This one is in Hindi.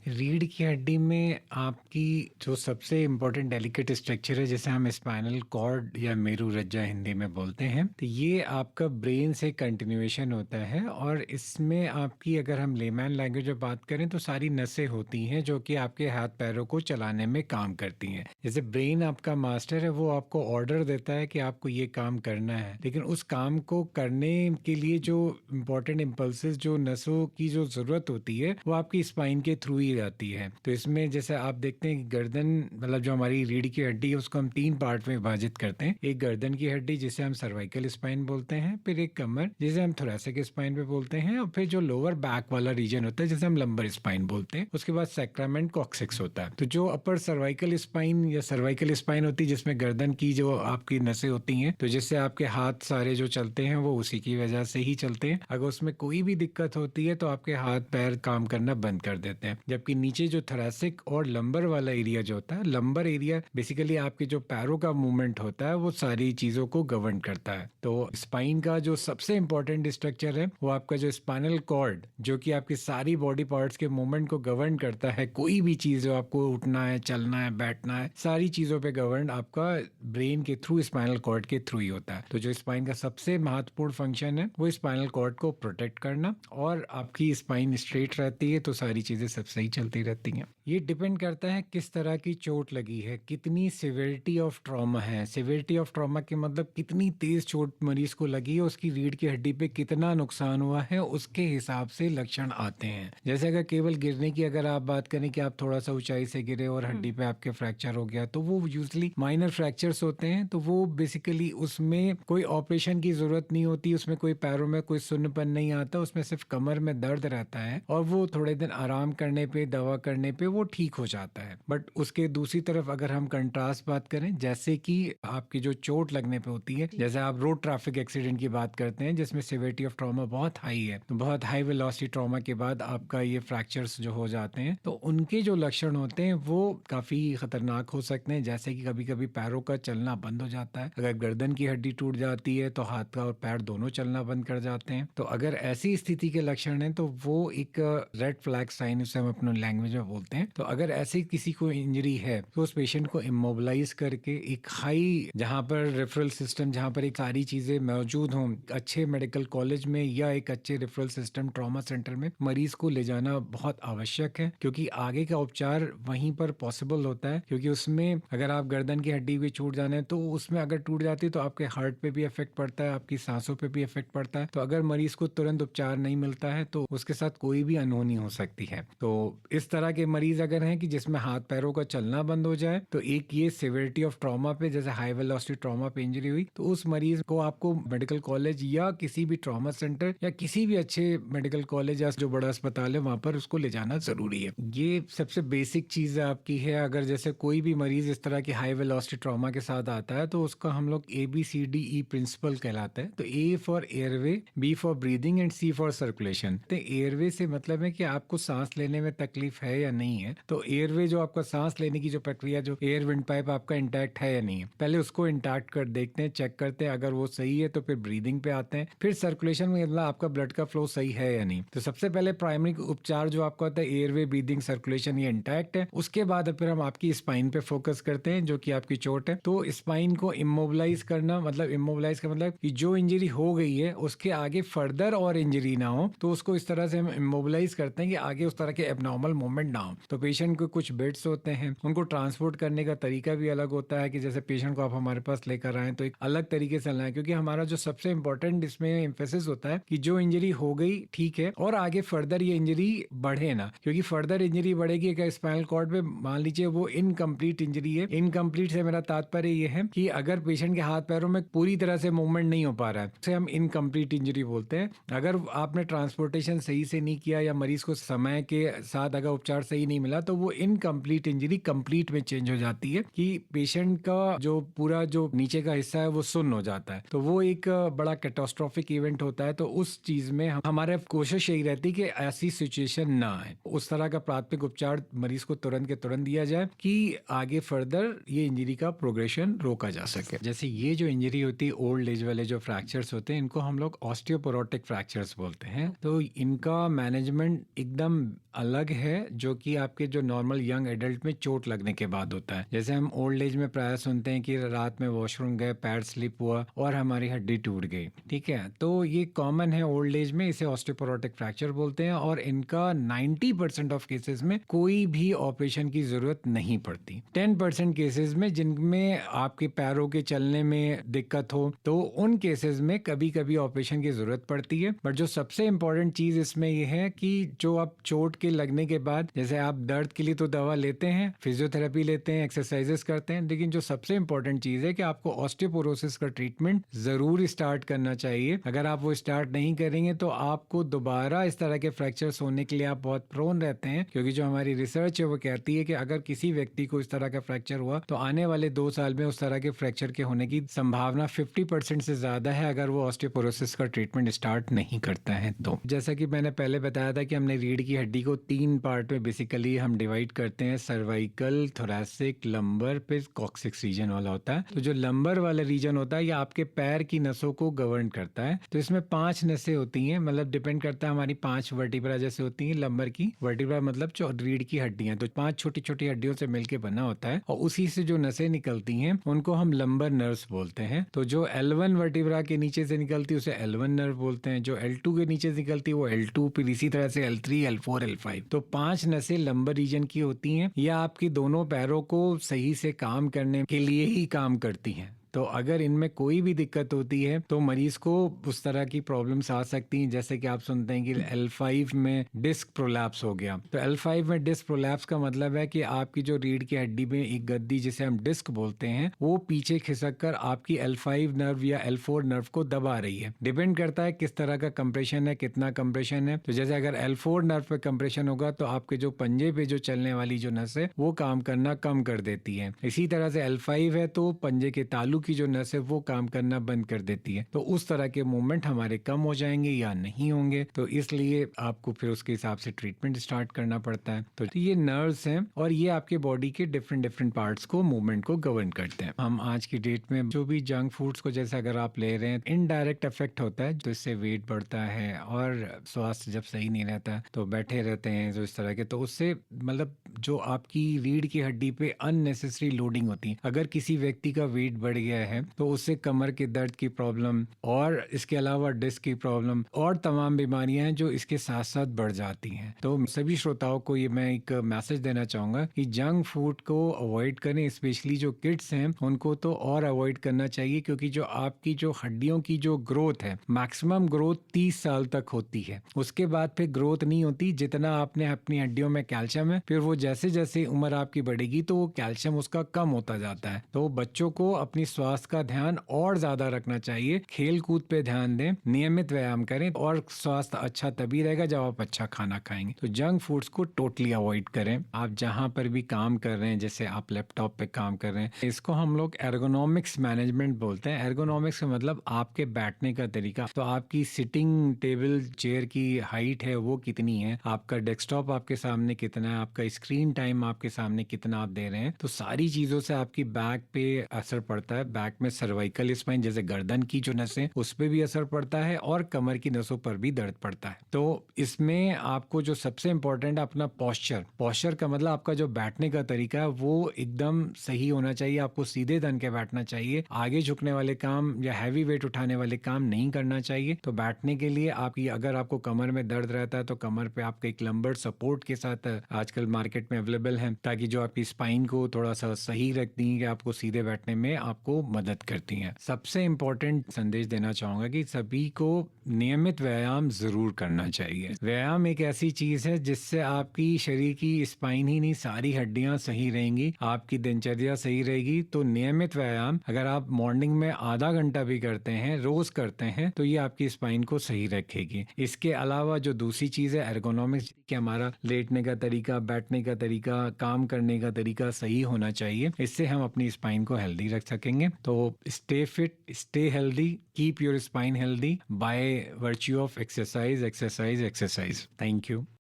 रीढ़ की हड्डी में आपकी जो सबसे इम्पोर्टेंट डेलिकेट स्ट्रक्चर है, जिसे हम स्पाइनल कॉर्ड या मेरुरज्जा हिंदी में बोलते हैं, तो ये आपका ब्रेन से कंटिन्यूएशन होता है। और इसमें आपकी, अगर हम लेमैन लैंग्वेज में बात करें, तो सारी नसें होती हैं जो कि आपके हाथ पैरों को चलाने में काम करती हैं। जैसे ब्रेन आपका मास्टर है, वो आपको ऑर्डर देता है कि आपको ये काम करना है, लेकिन उस काम को करने के लिए जो इम्पोर्टेंट इम्पल्सेस, जो नसों की जो जरूरत होती है, वो आपकी स्पाइन के थ्रू ही आती है। तो इसमें जैसे आप देखते हैं कि गर्दन, मतलब जो हमारी रीढ़ की हड्डी है, उसको हम 3 पार्ट में विभाजित करते हैं। एक गर्दन की हड्डी जिसे हम सर्वाइकल स्पाइन बोलते हैं, फिर एक कमर जिसे हम थोरैसिक स्पाइन पे बोलते हैं, और फिर जो लोअर बैक वाला रीजन होता है जिसे हम लंबर स्पाइन बोलते हैं। उसके बाद सैक्रम कॉक्सिक्स होता है। तो जो अपर सर्वाइकल स्पाइन या सर्वाइकल स्पाइन होती है, जिसमें गर्दन की जो आपकी नसें होती हैं, तो जिससे आपके हाथ सारे जो चलते हैं वो उसी की वजह से ही चलते हैं। अगर उसमें कोई भी दिक्कत होती है तो आपके हाथ पैर काम करना बंद कर देते हैं। जबकि नीचे जो थोरैसिक और लंबर वाला एरिया जो होता है, लंबर एरिया बेसिकली आपके जो पैरों का मूवमेंट होता है, वो सारी चीजों को गवर्न करता है। तो स्पाइन का जो सबसे इंपॉर्टेंट स्ट्रक्चर है, वो आपका जो स्पाइनल कॉर्ड, जो कि आपकी सारी बॉडी पार्ट्स के मूवमेंट को गवर्न करता है। कोई भी चीज जो आपको उठना है, चलना है, बैठना है, सारी चीजों पे गवर्न आपका ब्रेन के थ्रू, स्पाइनल कॉर्ड के थ्रू ही होता है। तो जो स्पाइन का सबसे महत्वपूर्ण फंक्शन है, वो स्पाइनल कॉर्ड को प्रोटेक्ट करना। और आपकी स्पाइन स्ट्रेट रहती है तो सारी चीजें सब सही चलती रहती हैं। ये डिपेंड करता है किस तरह की चोट लगी है, कितनी सिवियरिटी ऑफ ट्रॉमा है। सिवियरिटी ऑफ ट्रॉमा के मतलब कितनी तेज चोट मरीज को लगी है, उसकी रीढ़ की हड्डी पे कितना नुकसान हुआ है, उसके हिसाब से लक्षण आते हैं। जैसे अगर केवल गिरने की अगर आप बात करें कि आप थोड़ा सा ऊंचाई से गिरे और हड्डी पे आपके फ्रैक्चर हो गया, तो वो यूजली माइनर फ्रैक्चर्स होते हैं। तो वो बेसिकली उसमें कोई ऑपरेशन की जरूरत नहीं होती, उसमें कोई पैरों में कोई सुन्नपन नहीं आता, उसमें सिर्फ कमर में दर्द रहता है और वो थोड़े दिन आराम करने पे, दवा करने पे वो ठीक हो जाता है। बट उसके दूसरी तरफ अगर हम कंट्रास्ट बात करें, जैसे कि आपकी जो चोट लगने पे होती है, जैसे आप रोड ट्रैफिक एक्सीडेंट की बात करते हैं जिसमें सिवियरिटी ऑफ ट्रॉमा बहुत हाई है, तो बहुत हाई वेलोसिटी ट्रॉमा के बाद आपका ये फ्रैक्चर्स जो हो जाते हैं, तो उनके जो लक्षण होते हैं वो काफी खतरनाक हो सकते हैं। जैसे कि कभी कभी पैरों का चलना बंद हो जाता है। अगर गर्दन की हड्डी टूट जाती है तो हाथ का और पैर दोनों चलना बंद कर जाते हैं। तो अगर ऐसी स्थिति के लक्षण हैं तो वो एक रेड फ्लैग साइन, उसे हम अपने लैंग्वेज में बोलते हैं। तो अगर ऐसी किसी को इंजरी है तो उस पेशेंट को इमोबिलाइज करके एक हाई, जहां पर रेफरल सिस्टम, जहां पर एक सारी चीजें मौजूद हों, अच्छे मेडिकल कॉलेज में या एक अच्छे रेफरल सिस्टम ट्रॉमा सेंटर में मरीज को ले जाना बहुत आवश्यक है, क्योंकि आगे का उपचार वहीं पर पॉसिबल होता है। क्योंकि उसमें अगर आप गर्दन की हड्डी भी छूट जाने, तो उसमें अगर टूट जाती है तो आपके हार्ट पे भी इफेक्ट पड़ता है, आपकी सांसों पे भी इफेक्ट पड़ता है। तो अगर मरीज को तुरंत उपचार नहीं मिलता है तो उसके साथ कोई भी अनहोनी हो सकती है। तो इस तरह के मरीज अगर हैं कि जिसमें हाथ पैरों का चलना बंद हो जाए, तो एक ये सिवियरिटी ऑफ ट्रॉमा पे, जैसे हाई वेलोसिटी ट्रॉमा पे इंजरी हुई, तो उस मरीज को आपको मेडिकल कॉलेज या किसी भी ट्रॉमा सेंटर या किसी भी अच्छे मेडिकल कॉलेज या जो बड़ा अस्पताल है वहां पर उसको ले जाना जरूरी है। ये सबसे बेसिक चीज आपकी है। अगर जैसे कोई भी मरीज इस तरह की हाई वेलोसिटी ट्रॉमा के साथ आता है तो उसका हम लोग ABCDE प्रिंसिपल कहलाता है। तो A for airway, B for breathing and C for circulation. तो एयरवे से मतलब है कि आपको सांस लेने में तकलीफ है या नहीं है। तो एयरवे जो आपका सांस लेने की जो प्रक्रिया, जो एयर विंड पाइप आपका इंटैक्ट है या नहीं है, पहले उसको इंटैक्ट कर देखते हैं, चेक करते हैं। अगर वो सही है तो फिर ब्रीदिंग पे आते हैं, फिर सर्कुलेशन में मतलब आपका ब्लड का फ्लो सही है या नहीं। तो सबसे पहले प्राइमरी उपचार जो आपका होता है एयरवे, ब्रीदिंग, सर्कुलेशन, ये इंटैक्ट है। उसके बाद फिर हम आपकी स्पाइन पे फोकस करते हैं जो कि आपकी चोट है। तो स्पाइन को इमोबिलाइज करना, मतलब इमोबिलाइज का मतलब कि जो इंजरी हो गई है उसके आगे फर्दर और इंजरी ना हो, तो उसको इस तरह से हम इमोबिलाइज करते हैं कि आगे उस तरह के एबनॉर्मल मूवमेंट ना हो। तो पेशेंट को कुछ बेड्स होते हैं, उनको ट्रांसपोर्ट करने का तरीका भी अलग होता है कि जैसे पेशेंट को आप हमारे पास लेकर आए तो एक अलग तरीके से लाएं, क्योंकि हमारा जो सबसे इंपॉर्टेंट इसमें एम्फेसिस होता है कि जो इंजरी हो गई ठीक है, और आगे फर्दर ये इंजरी बढ़े ना, क्योंकि फर्दर इंजरी बढ़ेगी अगर स्पाइनल कॉर्ड पे, मान लीजिए वो इनकम्प्लीट इंजरी है। इनकम्प्लीट से मेरा तात्पर्य ये है कि अगर पेशेंट के हाथ पैरों में पूरी तरह से मूवमेंट नहीं हो पा रहा है, उसे हम इनकम्प्लीट इंजरी बोलते हैं। अगर आपने ट्रांसपोर्टेशन सही से नहीं किया या मरीज को समय के साथ अगर उपचार सही नहीं मिला, तो वो इनकम्प्लीट इंजरी कंप्लीट में चेंज हो जाती है कि पेशेंट का जो पूरा जो नीचे का हिस्सा है वो सुन्न हो जाता है। तो वो एक बड़ा कैटास्ट्रोफिक इवेंट होता है। तो उस चीज में हमारे कोशिश यही रहती है कि ऐसी सिचुएशन ना आए, उस तरह का प्राथमिक उपचार मरीज को तुरंत के तुरंत दिया जाए कि आगे फर्दर ये इंजरी का प्रोग्रेशन रोका जा सके। जैसे ये जो इंजरी होती है, ओल्ड एज वाले जो फ्रैक्चर्स होते हैं, इनको हम लोग ऑस्टियोपोरोटिक फ्रैक्चर्स बोलते हैं। तो इनका मैनेजमेंट एकदम अलग है जो कि आपके जो नॉर्मल यंग एडल्ट में चोट लगने के बाद होता है। जैसे हम ओल्ड एज में प्राय सुनते हैं कि रात में वॉशरूम गए, पैर स्लिप हुआ और हमारी हड्डी टूट गई, ठीक है, तो ये कॉमन है ओल्ड एज में, इसे ऑस्टियोपोरोटिक फ्रैक्चर बोलते हैं और इनका 90% ऑफ केसेस में कोई भी ऑपरेशन की जरूरत नहीं पड़ती। 10% केसेस में जिनमें आपके पैरों के चलने में दिक्कत हो तो उन केसेस में कभी कभी ऑपरेशन की जरूरत पड़ती है। बट जो सबसे इंपॉर्टेंट चीज इसमें यह है कि जो आप चोट के लगने के बाद, जैसे आप दर्द के लिए तो दवा लेते हैं, फिजियोथेरेपी लेते हैं, एक्सरसाइजेस करते हैं, लेकिन जो सबसे इंपॉर्टेंट चीज है कि आपको ऑस्टियोपोरोसिस का ट्रीटमेंट जरूर स्टार्ट करना चाहिए। अगर आप वो स्टार्ट नहीं करेंगे तो आपको दोबारा इस तरह के फ्रैक्चर्स होने के लिए आप बहुत प्रोन रहते हैं, क्योंकि जो हमारी रिसर्च है वो कहती है कि अगर किसी व्यक्ति को इस तरह का फ्रैक्चर हुआ तो आने वाले 2 साल में उस तरह के फ्रैक्चर के होने की संभावना 50% से ज्यादा है अगर वो ऑस्टियोपोरोसिस का ट्रीटमेंट स्टार्ट नहीं करता है। तो जैसा कि मैंने पहले बताया था कि हमने रीढ़ की हड्डी को 3 पार्ट में बेसिकली हम डिवाइड करते हैं, सर्वाइकल, थोरैसिक, लंबर, फिर कॉक्सिक्स रीजन वाला होता है। तो जो लंबर वाला रीजन होता है ये आपके पैर की नसों को गवर्न करता है। तो इसमें 5 नसें होती हैं, मतलब डिपेंड करता है, हमारी 5 वर्टिब्रा जैसे होती हैं लंबर की। वर्टिब्रा मतलब जो रीढ़ की हड्डियां, तो 5 छोटी छोटी हड्डियों से मिलकर बना होता है और उसी से जो नसें निकलती हैं उनको हम लंबर नर्व्स बोलते हैं। तो जो L1 वर्टिब्रा के नीचे से निकलती है उसे L1 नर्व बोलते हैं, जो L2 के नीचे से निकलती है वो L2, फिर इसी तरह से L3, L4, L5। तो 5 नसें लंबर रीजन की होती हैं। यह आपकी दोनों पैरों को सही से काम करने के लिए ही काम करती हैं। तो अगर इनमें कोई भी दिक्कत होती है तो मरीज को उस तरह की प्रॉब्लम्स आ सकती हैं, जैसे कि आप सुनते हैं कि L5 में डिस्क प्रोलैप्स हो गया। तो L5 में डिस्क प्रोलैप्स का मतलब है कि आपकी जो रीढ़ की हड्डी में एक गद्दी जिसे हम डिस्क बोलते हैं वो पीछे खिसक कर आपकी L5 नर्व या L4 नर्व को दबा रही है। डिपेंड करता है किस तरह का कंप्रेशन है, कितना कंप्रेशन है। तो जैसे अगर L4 नर्व पे कंप्रेशन होगा तो आपके जो पंजे पे जो चलने वाली जो नस है वो काम करना कम कर देती है। इसी तरह से L5 है तो पंजे के तालू की जो नस है वो काम करना बंद कर देती है। तो उस तरह के मूवमेंट हमारे कम हो जाएंगे या नहीं होंगे, तो इसलिए आपको फिर उसके हिसाब से ट्रीटमेंट स्टार्ट करना पड़ता है। तो ये नर्व्स हैं और ये आपके बॉडी के डिफरेंट पार्ट्स को, मूवमेंट को गवर्न करते हैं। हम आज की डेट में जो भी जंक फूड्स को जैसे अगर आप ले रहे हैं, इनडायरेक्ट इफेक्ट होता है, तो इससे वेट बढ़ता है और स्वास्थ्य जब सही नहीं रहता तो बैठे रहते हैं जो इस तरह के, तो उससे मतलब जो आपकी रीढ़ की हड्डी पे अननेसेसरी लोडिंग होती है। अगर किसी व्यक्ति का वेट बढ़ गया है तो उससे कमर के दर्द की प्रॉब्लम और इसके अलावा डिस्क की प्रॉब्लम और तमाम बीमारियां हैं जो इसके साथ साथ बढ़ जाती हैं। तो सभी श्रोताओं को ये मैं एक मैसेज देना चाहूंगा कि जंक फूड को अवॉइड करें, स्पेशली जो किड्स हैं उनको तो और अवॉइड करना चाहिए, क्योंकि जो आपकी जो हड्डियों की जो ग्रोथ है, मैक्सिमम ग्रोथ 30 साल तक होती है। उसके बाद फिर ग्रोथ नहीं होती। जितना आपने अपनी हड्डियों में कैल्शियम है, फिर वो जैसे जैसे उम्र आपकी बढ़ेगी तो वो कैल्शियम उसका कम होता जाता है। तो बच्चों को अपनी स्वास्थ्य का ध्यान और ज्यादा रखना चाहिए, खेल कूद पे ध्यान दें, नियमित व्यायाम करें और स्वास्थ्य अच्छा तभी रहेगा जब आप अच्छा खाना खाएंगे। तो जंक फूड्स को टोटली अवॉइड करें। आप जहां पर भी काम कर रहे हैं, जैसे आप लैपटॉप पे काम कर रहे हैं, इसको हम लोग एर्गोनॉमिक्स मैनेजमेंट बोलते हैं। एर्गोनॉमिक्स का मतलब आपके बैठने का तरीका, तो आपकी सिटिंग टेबल चेयर की हाइट है वो कितनी है, आपका डेस्कटॉप आपके सामने कितना है, आपका स्क्रीन टाइम आपके सामने कितना आप दे रहे हैं। तो सारी चीजों से आपकी बैक पे असर पड़ता है। बैक में सर्वाइकल स्पाइन जैसे गर्दन की जो नसें उस पर भी असर पड़ता है और कमर की नसों पर भी दर्द पड़ता है। तो इसमें आपको जो सबसे इंपॉर्टेंट अपना पोस्चर का मतलब आपका जो बैठने का तरीका है वो एकदम सही होना चाहिए। आपको सीधे तन के बैठना चाहिए, आगे झुकने वाले काम या हैवी वेट उठाने वाले काम नहीं करना चाहिए। तो बैठने के लिए आपकी, अगर आपको कमर में दर्द रहता है तो कमर पे आपका एक लंबर सपोर्ट के साथ आजकल मार्केट में अवेलेबल है, ताकि जो आपकी स्पाइन को थोड़ा सा सही रखती है, कि आपको सीधे बैठने में आपको मदद करती हैं। सबसे इंपॉर्टेंट संदेश देना चाहूंगा कि सभी को नियमित व्यायाम जरूर करना चाहिए। व्यायाम एक ऐसी चीज है जिससे आपकी शरीर की स्पाइन ही नहीं, सारी हड्डियां सही रहेंगी, आपकी दिनचर्या सही रहेगी। तो नियमित व्यायाम अगर आप मॉर्निंग में आधा घंटा भी करते हैं, रोज करते हैं, तो ये आपकी स्पाइन को सही रखेगी। इसके अलावा जो दूसरी चीज है एर्गोनॉमिक्स, कि हमारा लेटने का तरीका, बैठने का तरीका, काम करने का तरीका सही होना चाहिए। इससे हम अपनी स्पाइन को हेल्दी रख सकेंगे। तो stay fit, stay healthy, keep your spine healthy by virtue of exercise. Thank you.